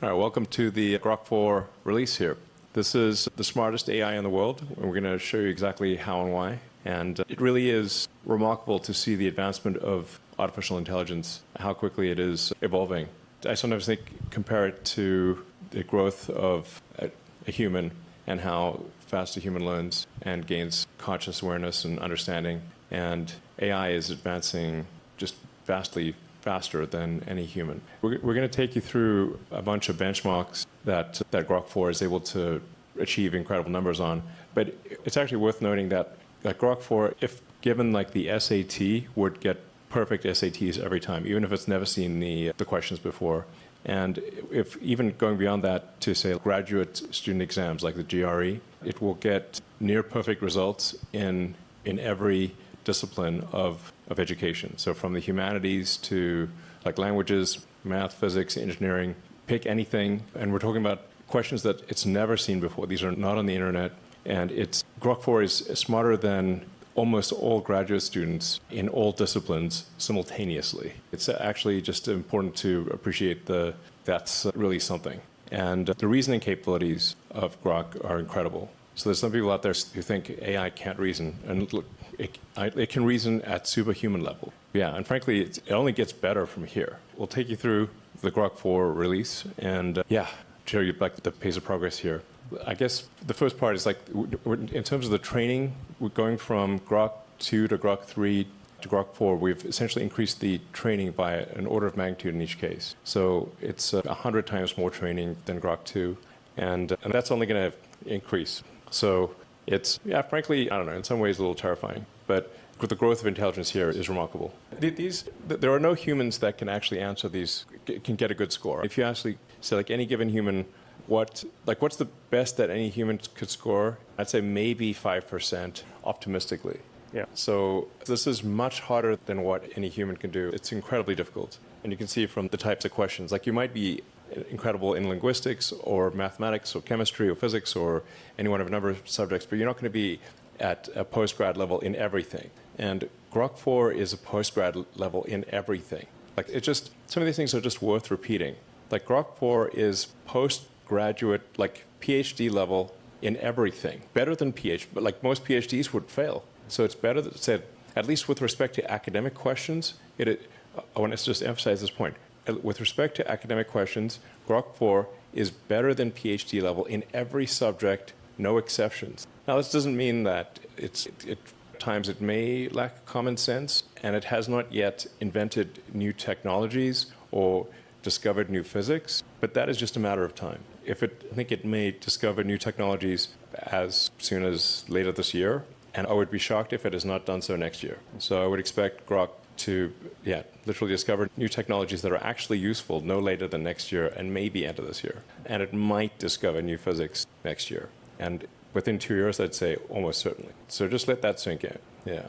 All right, welcome to the Grok 4 release here. This is the smartest AI in the world, and we're going to show you exactly how and why. And it really is remarkable to see the advancement of artificial intelligence, how quickly it is evolving. I sometimes compare it to the growth of a human and how fast a human learns and gains conscious awareness and understanding. And AI is advancing just vastly faster than any human. We're going to take you through a bunch of benchmarks that Grok 4 is able to achieve incredible numbers on. But it's actually worth noting that Grok 4, if given like the SAT, would get perfect SATs every time, even if it's never seen the questions before. And if even going beyond that to say graduate student exams like the GRE, it will get near perfect results in every discipline of education. So from the humanities to like languages, math, physics, engineering, pick anything. And we're talking about questions that it's never seen before. These are not on the internet. And Grok 4 is smarter than almost all graduate students in all disciplines simultaneously. It's actually just important to appreciate that's really something. And the reasoning capabilities of Grok are incredible. So there's some people out there who think AI can't reason. And look, it can reason at superhuman level. Yeah, and frankly, it only gets better from here. We'll take you through the Grok 4 release and show you like the pace of progress here. I guess the first part is like, in terms of the training, we're going from Grok 2 to Grok 3 to Grok 4. We've essentially increased the training by an order of magnitude in each case. So it's 100 times more training than Grok 2, and that's only going to increase. So it's, frankly, I don't know, in some ways a little terrifying. But the growth of intelligence here is remarkable. There are no humans that can actually answer these, can get a good score. If you actually say, like any given human, what's the best that any human could score? I'd say maybe 5% optimistically. Yeah. So this is much harder than what any human can do. It's incredibly difficult. And you can see from the types of questions, like you might be incredible in linguistics or mathematics or chemistry or physics or any one of a number of subjects, but you're not going to be at a postgrad level in everything. And Grok 4 is a postgrad level in everything. Like some of these things are just worth repeating. Like Grok 4 is postgraduate, like PhD level in everything. Better than PhD, but like most PhDs would fail. So it's better that said, at least with respect to academic questions, I want to just emphasize this point. With respect to academic questions, Grok 4 is better than PhD level in every subject, no exceptions. Now, this doesn't mean that at times it may lack common sense, and it has not yet invented new technologies or discovered new physics, but that is just a matter of time. I think it may discover new technologies as soon as later this year, and I would be shocked if it has not done so next year. So I would expect Grok to literally discover new technologies that are actually useful no later than next year and maybe end of this year. And it might discover new physics next year. And within 2 years, I'd say almost certainly. So just let that sink in. Yeah.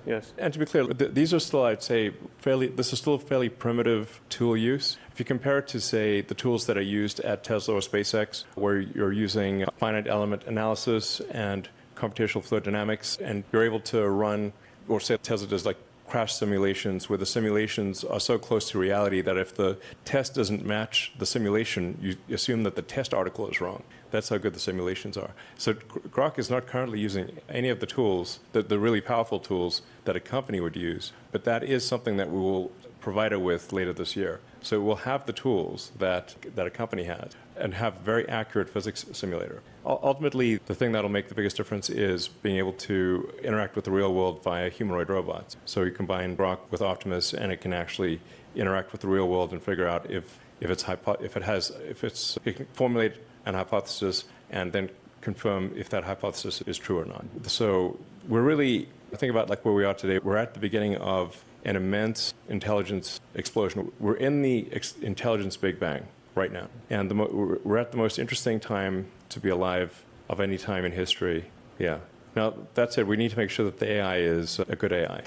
Yes. And to be clear, these are still, I'd say, this is still fairly primitive tool use. If you compare it to, say, the tools that are used at Tesla or SpaceX, where you're using finite element analysis and computational fluid dynamics, and you're able to run, or say Tesla does like crash simulations where the simulations are so close to reality that if the test doesn't match the simulation, you assume that the test article is wrong. That's how good the simulations are. So Grok is not currently using any of the tools, the really powerful tools that a company would use, but that is something that we will provide it with later this year. So we'll have the tools that a company has and have very accurate physics simulator. Ultimately, the thing that'll make the biggest difference is being able to interact with the real world via humanoid robots. So you combine Grok with Optimus, and it can actually interact with the real world and figure out if it can formulate an hypothesis and then confirm if that hypothesis is true or not. So we're really, think about like where we are today. We're at the beginning of an immense intelligence explosion. We're in the intelligence Big Bang right now. And we're at the most interesting time to be alive of any time in history. Yeah. Now, that said, we need to make sure that the AI is a good AI,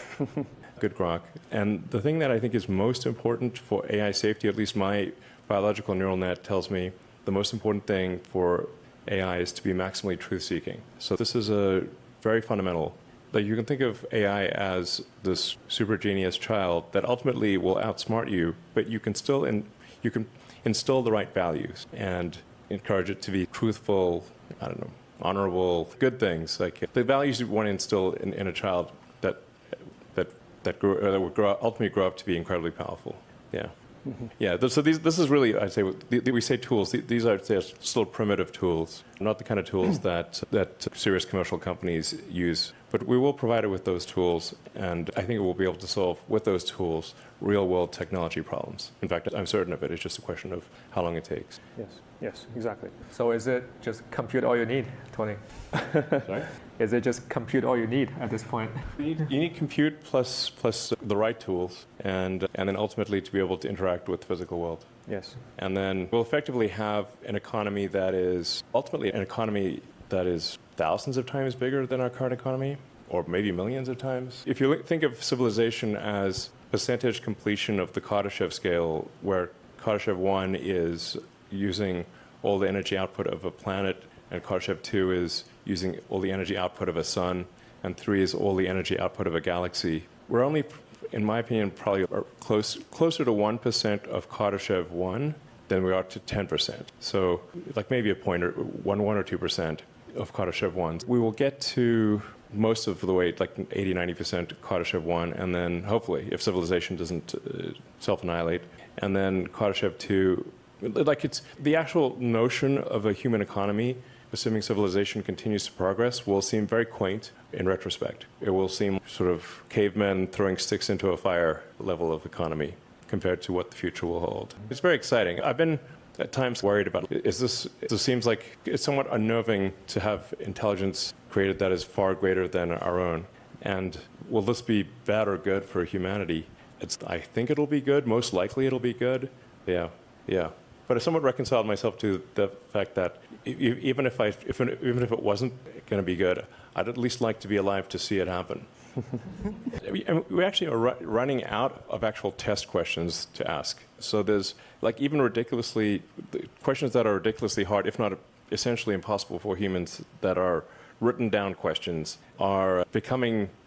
good Grok. And the thing that I think is most important for AI safety, at least my biological neural net tells me, the most important thing for AI is to be maximally truth-seeking. So this is a very fundamental. Like you can think of AI as this super genius child that ultimately will outsmart you, but you can still, instill the right values and encourage it to be truthful, I don't know, honorable, good things. Like the values you want to instill in a child that would ultimately grow up to be incredibly powerful. Yeah. Yeah, so this is really, I'd say, we say tools. These are still primitive tools, not the kind of tools that serious commercial companies use. But we will provide it with those tools, and I think we'll be able to solve, with those tools, real-world technology problems. In fact, I'm certain of it. It's just a question of how long it takes. Yes, exactly. So is it just compute all you need, Tony? Sorry? Is it just compute all you need at this point? You need compute plus the right tools, and then ultimately to be able to interact with the physical world. Yes. And then we'll effectively have an economy that is ultimately an economy that is thousands of times bigger than our current economy, or maybe millions of times. If you think of civilization as percentage completion of the Kardashev scale, where Kardashev 1 is using all the energy output of a planet, and Kardashev 2 is using all the energy output of a sun, and 3 is all the energy output of a galaxy. We're only, in my opinion, probably closer to 1% of Kardashev 1 than we are to 10%. So like maybe a point or 1 or 2% of Kardashev 1. We will get to most of the way, like 80, 90% Kardashev 1, and then hopefully, if civilization doesn't self-annihilate, and then Kardashev 2, like it's the actual notion of a human economy, assuming civilization continues to progress, will seem very quaint in retrospect. It will seem sort of cavemen throwing sticks into a fire level of economy compared to what the future will hold. It's very exciting. I've been at times worried about, it seems like it's somewhat unnerving to have intelligence created that is far greater than our own. And will this be bad or good for humanity? I think it'll be good. Most likely it'll be good. Yeah. But I somewhat reconciled myself to the fact that even if it wasn't going to be good, I'd at least like to be alive to see it happen. We actually are running out of actual test questions to ask. So there's like even questions that are ridiculously hard, if not essentially impossible for humans, that are written down questions, are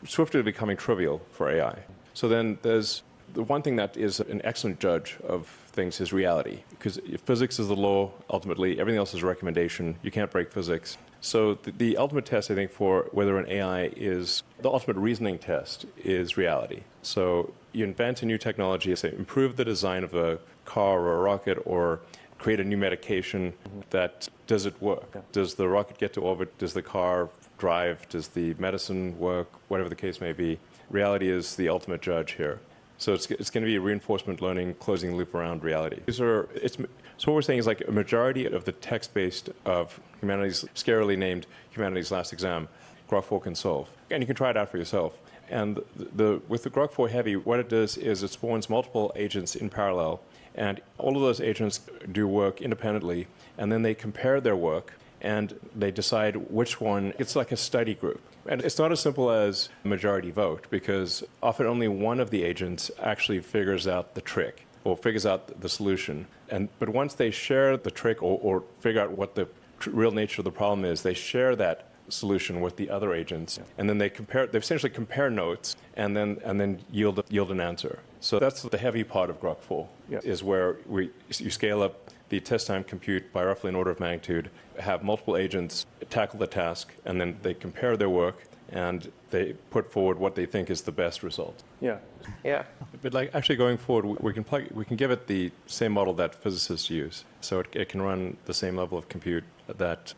swiftly becoming trivial for AI. So then there's the one thing that is an excellent judge of things is reality, because if physics is the law, ultimately everything else is a recommendation. You can't break physics. So the ultimate test, I think, for whether an AI is the ultimate reasoning test is reality. So you invent a new technology, say improve the design of a car or a rocket, or create a new medication. That does it work? Yeah. Does the rocket get to orbit? Does the car drive? Does the medicine work? Whatever the case may be, reality is the ultimate judge here. So it's going to be reinforcement learning, closing the loop around reality. So what we're saying is like a majority of the text-based of humanity's, scarily named humanity's last exam, Grok 4 can solve. And you can try it out for yourself. And with the Grok 4 Heavy, what it does is it spawns multiple agents in parallel, and all of those agents do work independently, and then they compare their work, and they decide which one. It's like a study group. And it's not as simple as majority vote, because often only one of the agents actually figures out the trick or figures out the solution. But once they share the trick or figure out what the real nature of the problem is, they share that solution with the other agents, and then they essentially compare notes and then yield an answer. So that's the heavy part of Grok 4, is where you scale up the test time compute by roughly an order of magnitude, have multiple agents tackle the task, and then they compare their work and they put forward what they think is the best result. Yeah. But like actually going forward, we can give it the same model that physicists use, so it can run the same level of compute that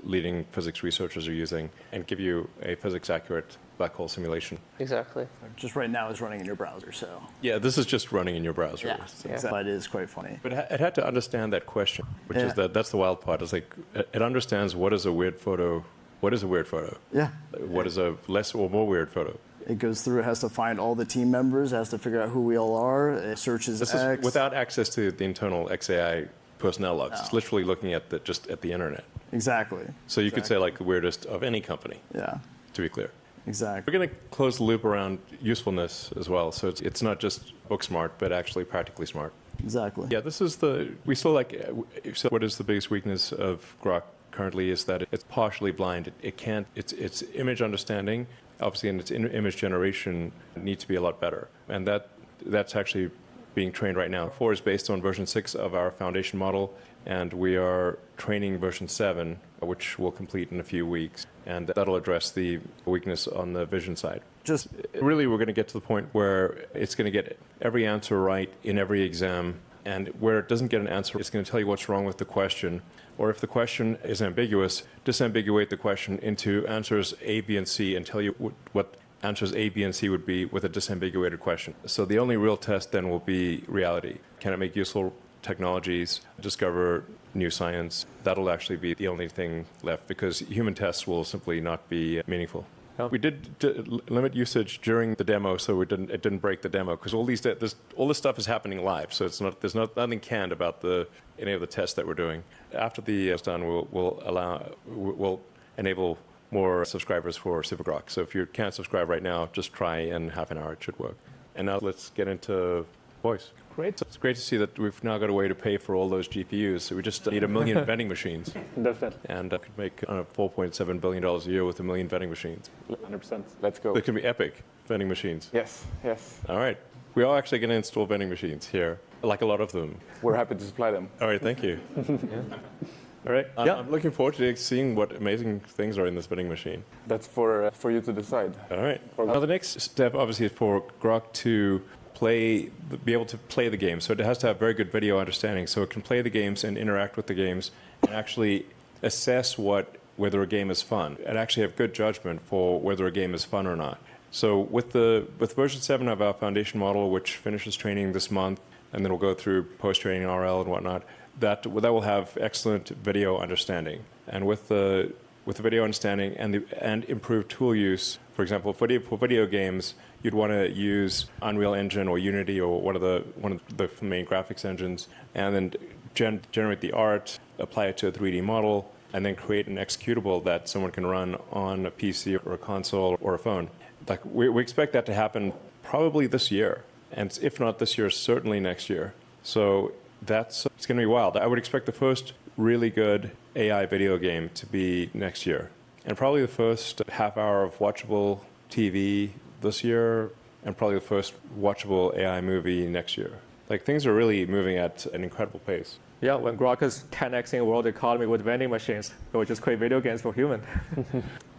leading physics researchers are using, and give you a physics accurate black hole simulation. Exactly. Just right now it's running in your browser, so. Yeah, this is just running in your browser. Yeah, exactly. But it is quite funny. But it had to understand that question, which is that's the wild part. It's like it understands what is a weird photo. What is a weird photo? Yeah. What is a less or more weird photo? It goes through, it has to find all the team members, has to figure out who we all are, it searches This X. is without access to the internal xAI personnel logs. It's literally looking at just at the internet. Exactly. So you could say like the weirdest of any company. Yeah. To be clear. Exactly. We're going to close the loop around usefulness as well. So it's not just book smart, but actually practically smart. Exactly. Yeah, we still so what is the biggest weakness of Grok currently is that it's partially blind. Its image understanding, obviously, and its image generation needs to be a lot better. And that's actually being trained right now. 4 is based on version 6 of our foundation model, and we are training version 7, which will complete in a few weeks, and that'll address the weakness on the vision side. Just really, we're going to get to the point where it's going to get every answer right in every exam, and where it doesn't get an answer, it's going to tell you what's wrong with the question. Or if the question is ambiguous, disambiguate the question into answers A, B, and C and tell you what answers A, B, and C would be with a disambiguated question. So the only real test then will be reality. Can it make useful technologies, discover new science? That'll actually be the only thing left, because human tests will simply not be meaningful. We did limit usage during the demo, so it didn't break the demo, because all this stuff is happening live, so there's nothing canned about any of the tests that we're doing. After the is done, we'll enable more subscribers for SuperGrok. So if you can't subscribe right now, just try in half an hour. It should work. And now let's get into voice. Great. So it's great to see that we've now got a way to pay for all those GPUs. So we just need 1 million vending machines. Definitely. And I could make $4.7 billion a year with 1 million vending machines. 100%. Let's go. They can be epic vending machines. Yes, yes. All right. We are actually going to install vending machines here, like a lot of them. We're happy to supply them. All right, thank you. All right. I'm looking forward to seeing what amazing things are in this vending machine. That's for you to decide. All right. Now the next step, obviously, is for Grok to be able to play the game. So it has to have very good video understanding, so it can play the games and interact with the games and actually assess whether a game is fun and actually have good judgment for whether a game is fun or not. So with version 7 of our foundation model, which finishes training this month, and then we'll go through post-training RL and whatnot, that will have excellent video understanding. And with the video understanding and improved tool use, for example, for video games, you'd want to use Unreal Engine or Unity or one of the main graphics engines, and then generate the art, apply it to a 3D model, and then create an executable that someone can run on a PC or a console or a phone. Like we expect that to happen probably this year, and if not this year, certainly next year. So it's going to be wild. I would expect the first really good AI video game to be next year, and probably the first half hour of watchable TV this year, and probably the first watchable AI movie next year. Like, things are really moving at an incredible pace. Yeah, when Grok is 10xing world economy with vending machines, it would just create video games for humans.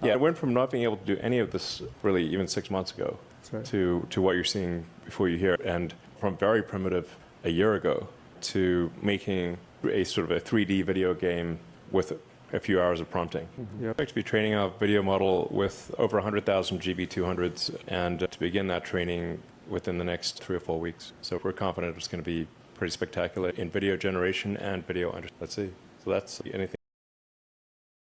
Yeah, it went from not being able to do any of this really even 6 months ago to what you're seeing before you hear, and from very primitive a year ago to making a sort of a 3D video game with a few hours of prompting. Yep. I expect to be training a video model with over 100,000 GB200s, and to begin that training within the next 3 or 4 weeks. So we're confident it's going to be pretty spectacular in video generation and video. Let's see. So that's anything.